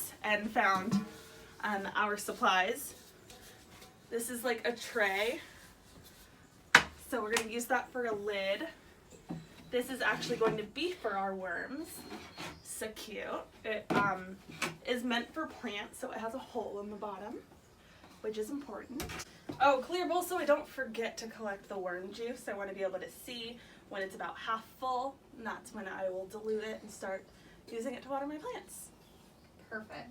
house and found our supplies. This is like a tray, so we're going to use that for a lid. This is actually going to be for our worms. So cute. It is meant for plants, so it has a hole in the bottom, which is important. Oh, clear bowl so I don't forget to collect the worm juice. I want to be able to see when it's about half full, and that's when I will dilute it and start using it to water my plants. Perfect.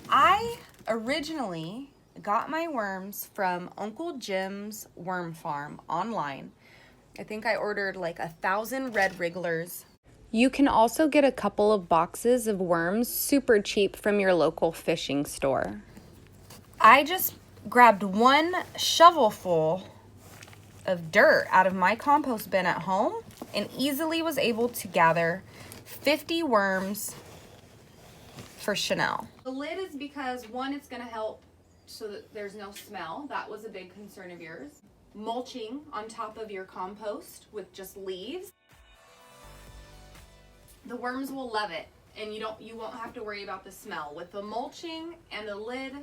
I originally got my worms from Uncle Jim's Worm Farm online. I think I ordered like 1,000 red wrigglers. You can also get a couple of boxes of worms super cheap from your local fishing store. I just grabbed one shovelful of dirt out of my compost bin at home and easily was able to gather 50 worms for Chanel. The lid is because, one, it's going to help so that there's no smell. That was a big concern of yours. Mulching on top of your compost with just leaves. The worms will love it, and you won't have to worry about the smell. With the mulching and the lid,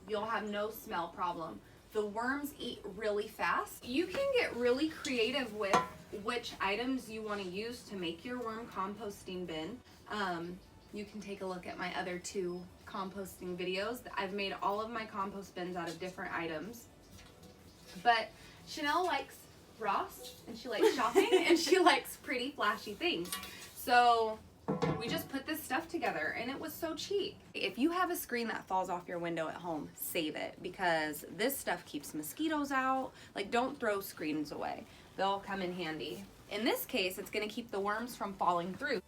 you'll have no smell problem. The worms eat really fast. You can get really creative with which items you want to use to make your worm composting bin. You can take a look at my other 2 composting videos. I've made all of my compost bins out of different items. But Chanel likes Ross, and she likes shopping, and she likes pretty flashy things. So we just put this stuff together, and it was so cheap. If you have a screen that falls off your window at home, save it, because this stuff keeps mosquitoes out. Like, don't throw screens away. They'll come in handy. In this case, it's going to keep the worms from falling through.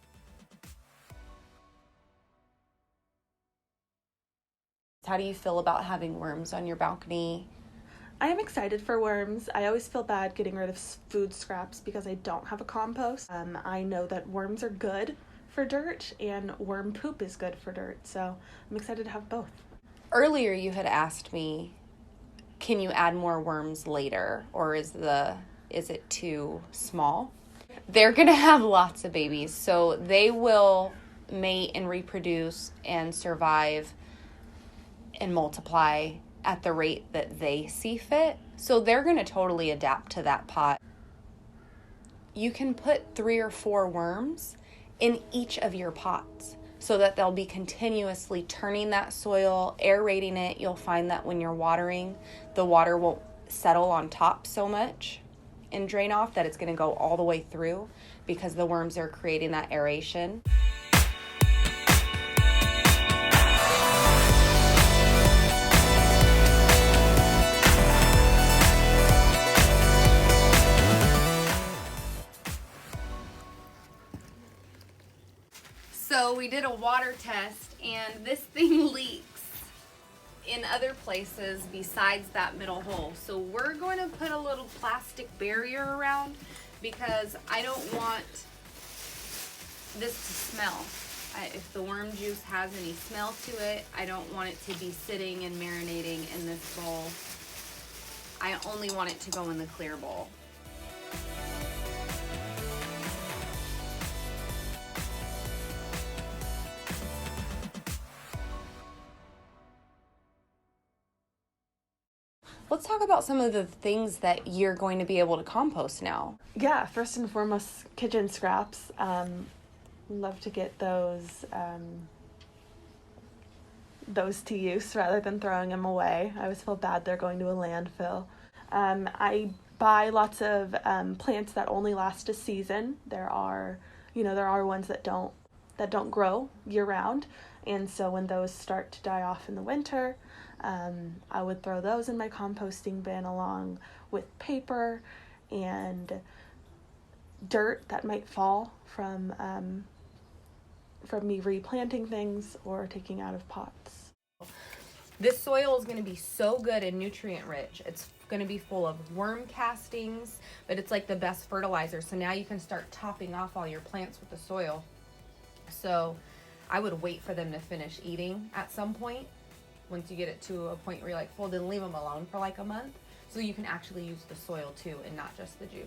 How do you feel about having worms on your balcony? I am excited for worms. I always feel bad getting rid of food scraps because I don't have a compost. I know that worms are good for dirt and worm poop is good for dirt, so I'm excited to have both. Earlier you had asked me, can you add more worms later, or is it too small? They're gonna have lots of babies, so they will mate and reproduce and survive and multiply at the rate that they see fit. So they're going to totally adapt to that pot. You can put 3 or 4 worms in each of your pots so that they'll be continuously turning that soil, aerating it. You'll find that when you're watering, the water won't settle on top so much and drain off, that it's going to go all the way through because the worms are creating that aeration. So we did a water test, and this thing leaks in other places besides that middle hole. So we're going to put a little plastic barrier around because I don't want this to smell. If the worm juice has any smell to it, I don't want it to be sitting and marinating in this bowl. I only want it to go in the clear bowl. Let's talk about some of the things that you're going to be able to compost now. Yeah, first and foremost, kitchen scraps. Love to get those to use rather than throwing them away. I always feel bad they're going to a landfill. I buy lots of plants that only last a season. There are ones that don't grow year round, and so when those start to die off in the winter, I would throw those in my composting bin along with paper and dirt that might fall from me replanting things or taking out of pots. This soil is going to be so good and nutrient rich. It's going to be full of worm castings, but it's like the best fertilizer. So now you can start topping off all your plants with the soil. So I would wait for them to finish eating at some point. Once you get it to a point where you're like full, then leave them alone for like a month so you can actually use the soil too and not just the juice.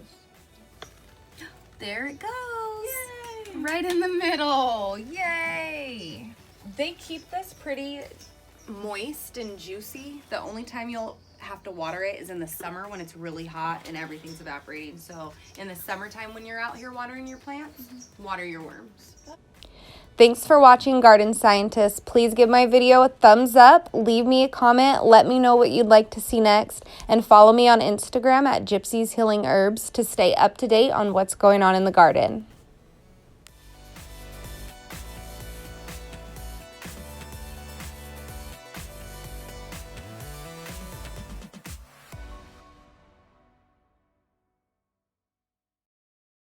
There it goes. Yay! Right in the middle. Yay! They keep this pretty moist and juicy. The only time you'll have to water it is in the summer when it's really hot and everything's evaporating. So in the summertime when you're out here watering your plants, water your worms. Thanks for watching, Garden Scientists. Please give my video a thumbs up, leave me a comment, let me know what you'd like to see next, and follow me on Instagram at Gypsy's Healing Herbs to stay up to date on what's going on in the garden.